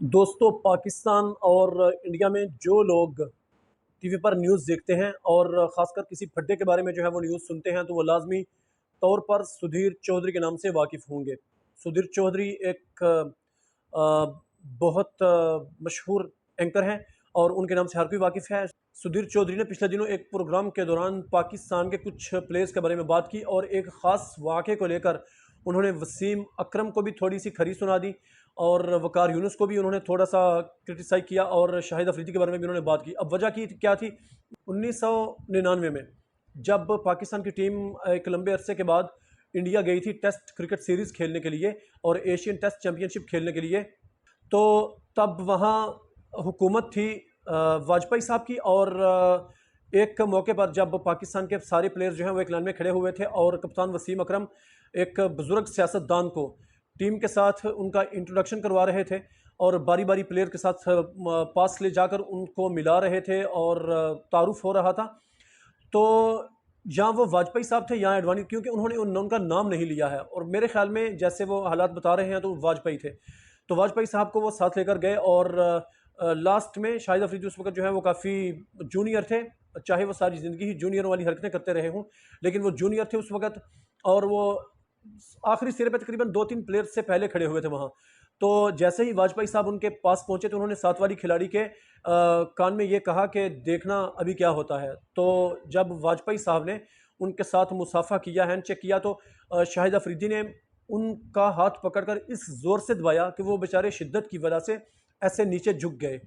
दोस्तों, पाकिस्तान और इंडिया में जो लोग टीवी पर न्यूज़ देखते हैं और ख़ासकर किसी फड्डे के बारे में जो है वो न्यूज़ सुनते हैं, तो वो लाज़मी तौर पर सुधीर चौधरी के नाम से वाकिफ़ होंगे। सुधीर चौधरी एक बहुत मशहूर एंकर हैं और उनके नाम से हर कोई वाकिफ़ है। सुधीर चौधरी ने पिछले दिनों एक प्रोग्राम के दौरान पाकिस्तान के कुछ प्लेयर्स के बारे में बात की और एक ख़ास वाक़े को लेकर उन्होंने वसीम अकरम को भी थोड़ी-सी खरी सुना दी और वक़ार यूनुस को भी उन्होंने थोड़ा-सा क्रिटिसाइज़ किया और शाहिद अफरीदी के बारे में भी उन्होंने बात की। अब वजह क्या थी? 1999 में जब पाकिस्तान की टीम एक लंबे अरसे के बाद इंडिया गई थी टेस्ट क्रिकेट सीरीज़ खेलने के लिए और एशियन टेस्ट चैंपियनशिप खेलने के लिए, तो तब वहाँ हुकूमत थी वाजपेयी साहब की और एक मौके पर जब पाकिस्तान के सारे प्लेयर्स जो हैं वो एक लाइन में खड़े हुए थे और कप्तान वसीम अकरम एक बुज़ुर्ग सियासतदान को टीम के साथ उनका इंट्रोडक्शन करवा रहे थे और बारी बारी प्लेयर के साथ पास ले जाकर उनको मिला रहे थे और तारुफ हो रहा था। तो यहाँ वो वाजपेयी साहब थे, यहाँ एडवाणी, क्योंकि उन्होंने उनका नाम नहीं लिया है और मेरे ख्याल में जैसे वो हालात बता रहे हैं तो वाजपेयी थे। तो वाजपेयी साहब को वो साथ लेकर गए और लास्ट में शाहिद अफरीदी उस वक्त जो है वो काफ़ी जूनियर थे, चाहे वो सारी ज़िंदगी ही जूनियर वाली हरकतें करते रहे हों, लेकिन वो जूनियर थे उस वक्त और वो आखिरी सिरे पे तकरीबन 2-3 प्लेयर्स से पहले खड़े हुए थे वहाँ। तो जैसे ही वाजपेयी साहब उनके पास पहुँचे तो उन्होंने साथ वाली खिलाड़ी के कान में ये कहा कि देखना अभी क्या होता है। तो जब वाजपेयी साहब ने उनके साथ मुसाफा किया, हैंडशेक किया, तो शाहिद अफरीदी ने उनका हाथ पकड़कर इस ज़ोर से दबाया कि वो बेचारे शिद्दत की वजह से ऐसे नीचे झुक गए।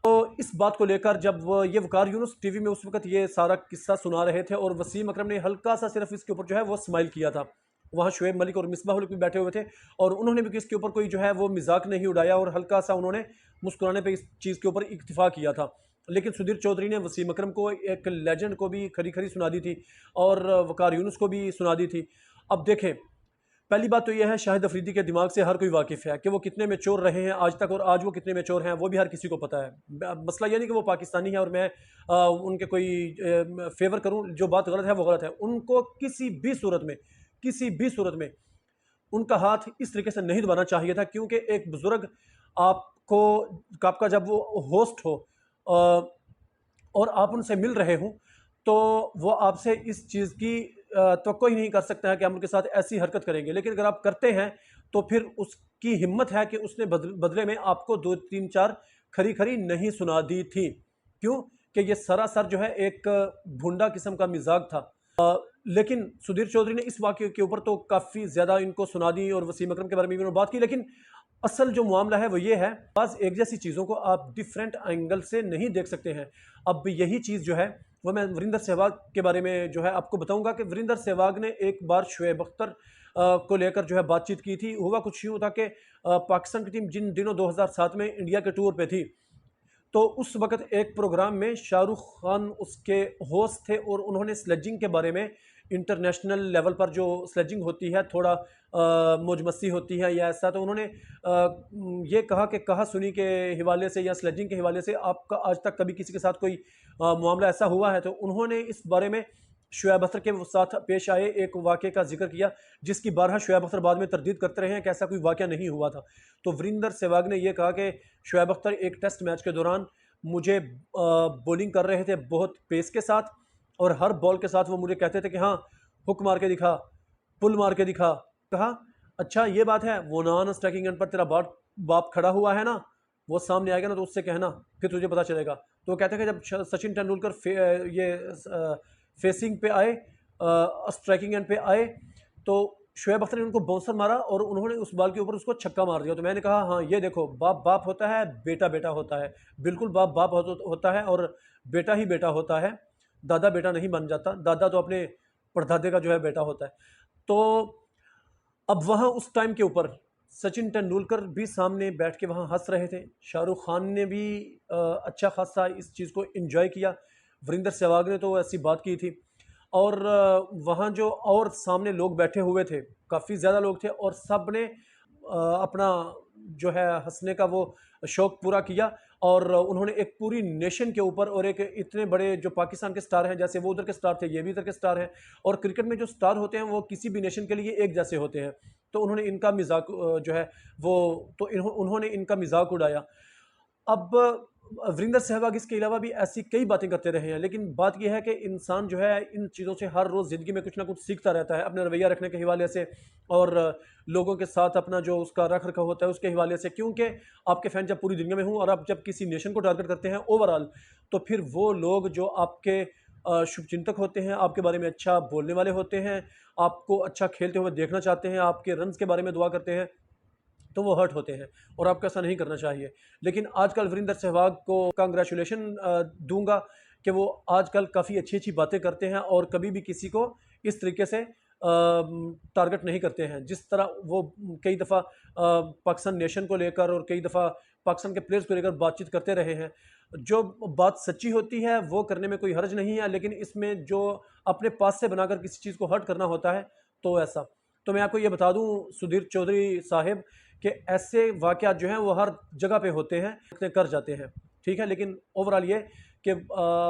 तो इस बात को लेकर जब ये वकार यूनुस टीवी में उस वक़्त ये सारा किस्सा सुना रहे थे और वसीम अकरम ने हल्का-सा सिर्फ़ इसके ऊपर जो है वो स्माइल किया था। वहाँ शुएब मलिक और मिसबाह उल हक भी बैठे हुए थे और उन्होंने भी इसके ऊपर कोई जो है वो मज़ाक नहीं उड़ाया और हल्का-सा उन्होंने मुस्कुराने पे इस चीज़ के ऊपर इक्तिफ़ा किया था। लेकिन सुधीर चौधरी ने वसीम अकरम को, एक लेजेंड को भी खरी-खरी सुना दी थी और वकार यूनुस को भी सुना दी थी। अब देखें, पहली बात तो यह है, शाहिद अफरीदी के दिमाग से हर कोई वाकिफ़ है कि वो कितने मैच्योर रहे हैं आज तक और आज वो कितने मैच्योर हैं, वो भी हर किसी को पता है। मसला ये नहीं कि वो पाकिस्तानी है और मैं उनके कोई फ़ेवर करूँ, जो बात गलत है वो गलत है। उनको किसी भी सूरत में उनका हाथ इस तरीके से नहीं दबाना चाहिए था, क्योंकि एक बुज़ुर्ग आपको आपका जब वो होस्ट हो और आप उनसे मिल रहे हों, तो वो आपसे इस चीज़ की तवक्को ही नहीं कर सकता है कि आप उनके साथ ऐसी हरकत करेंगे। लेकिन अगर आप करते हैं तो फिर उसकी हिम्मत है कि उसने बदले में आपको 2-3-4 खरी-खरी नहीं सुना दी थी। क्यों? कि ये सरासर जो है एक भुंडा किस्म का मिज़ाज था। लेकिन सुधीर चौधरी ने इस वाक़ये के ऊपर तो काफ़ी ज़्यादा इनको सुना दी और वसीम अकरम के बारे में भी उन्होंने बात की, लेकिन असल जो मामला है वो ये है, बस एक जैसी चीज़ों को आप डिफरेंट एंगल से नहीं देख सकते हैं। अब यही चीज़ जो है वो मैं वीरेंद्र सहवाग के बारे में जो है आपको बताऊंगा कि वीरेंद्र सहवाग ने एक बार शुएब अख्तर को लेकर जो है बातचीत की थी। हुआ कुछ यूँ था कि पाकिस्तान की टीम जिन दिनों 2007 में इंडिया के टूर पे थी, तो उस वक़्त एक प्रोग्राम में शाहरुख खान उसके होस्ट थे और उन्होंने स्लेजिंग के बारे में, इंटरनेशनल लेवल पर जो स्लेजिंग होती है, थोड़ा मौज मस्ती होती है या ऐसा, तो उन्होंने ये कहा कि कहा सुनी के हवाले से या स्लेजिंग के हवाले से आपका आज तक कभी किसी के साथ कोई मामला ऐसा हुआ है? तो उन्होंने इस बारे में शुएब अख्तर के साथ पेश आए एक वाक़े का जिक्र किया, जिसकी बारहा शुएब अख्तर बाद में तरदीद करते रहे हैं कि ऐसा कोई वाक़या नहीं हुआ था। तो वीरेंद्र सहवाग ने यह कहा कि शुएब अख्तर एक टेस्ट मैच के दौरान मुझे बॉलिंग कर रहे थे बहुत पेस के साथ और हर बॉल के साथ वो मुझे कहते थे कि हाँ, हुक मार के दिखा, पुल मार के दिखा। कहा, अच्छा ये बात है, वो नॉन स्ट्राइकिंग एंड पर तेरा बाप खड़ा हुआ है ना, वो सामने आएगा ना तो उससे कहना, फिर तुझे पता चलेगा। तो वो कहते हैं कि जब सचिन तेंदुलकर फेसिंग पे आए, स्ट्राइकिंग एंड पे आए, तो शुएब अख्तर ने उनको बाउंसर मारा और उन्होंने उस बॉल के ऊपर उसको छक्का मार दिया। तो मैंने कहा, हाँ ये देखो, बाप बाप होता है, बेटा बेटा होता है। बिल्कुल बाप बाप होता है और बेटा ही बेटा होता है, दादा बेटा नहीं बन जाता। दादा तो अपने परदादे का जो है बेटा होता है। तो अब वहाँ उस टाइम के ऊपर सचिन तेंदुलकर भी सामने बैठ के वहाँ हंस रहे थे, शाहरुख खान ने भी अच्छा खासा इस चीज़ को एंजॉय किया, वीरेंद्र सहवाग ने तो ऐसी बात की थी और वहाँ जो और सामने लोग बैठे हुए थे, काफ़ी ज़्यादा लोग थे और सब ने अपना जो है हंसने का वो शौक़ पूरा किया और उन्होंने एक पूरी नेशन के ऊपर और एक इतने बड़े जो पाकिस्तान के स्टार हैं, जैसे वो उधर के स्टार थे, ये भी इधर के स्टार हैं और क्रिकेट में जो स्टार होते हैं वो किसी भी नेशन के लिए एक जैसे होते हैं। तो उन्होंने इनका मजाक जो है वो तो उन्होंने इनका मजाक उड़ाया। अब वीरेंद्र सहवाग इसके अलावा भी ऐसी कई बातें करते रहे हैं, लेकिन बात यह है कि इंसान जो है इन चीज़ों से हर रोज़ ज़िंदगी में कुछ ना कुछ सीखता रहता है, अपने रवैया रखने के हवाले से और लोगों के साथ अपना जो उसका रख रखाव होता है उसके हवाले से। क्योंकि आपके फ़ैन जब पूरी दुनिया में हों और आप जब किसी नेशन को टारगेट करते हैं ओवरऑल, तो फिर वो लोग जो आपके शुभचिंतक होते हैं, आपके बारे में अच्छा बोलने वाले होते हैं, आपको अच्छा खेलते हुए देखना चाहते हैं, आपके रन्स के बारे में दुआ करते हैं, तो वो हर्ट होते हैं और आपको ऐसा नहीं करना चाहिए। लेकिन आजकल वीरेंद्र सहवाग को कांग्रेचुलेशन दूँगा कि वो आजकल काफ़ी अच्छी-अच्छी बातें करते हैं और कभी भी किसी को इस तरीके से टारगेट नहीं करते हैं। जिस तरह वो कई दफ़ा पाकिस्तान नेशन को लेकर और कई दफ़ा पाकिस्तान के प्लेयर्स को लेकर बातचीत करते रहे हैं। जो बात सच्ची होती है वो करने में कोई हर्ज नहीं है, लेकिन इसमें जो अपने पास से बनाकर किसी चीज़ को हर्ट करना होता है, तो ऐसा। तो मैं आपको ये बता दूँ सुधीर चौधरी साहिब कि ऐसे वाक़यात जो हैं वो हर जगह पे होते हैं, कर जाते हैं, ठीक है? लेकिन ओवरऑल ये कि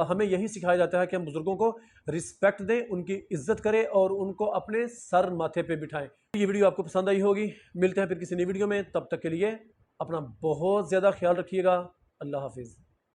हमें यही सिखाया जाता है कि हम बुज़ुर्गों को रिस्पेक्ट दें, उनकी इज़्ज़त करें और उनको अपने सर माथे पे बिठाएँ। ये वीडियो आपको पसंद आई होगी, मिलते हैं फिर किसी नई वीडियो में, तब तक के लिए अपना बहुत ज़्यादा ख़्याल रखिएगा। अल्लाह हाफ़िज़।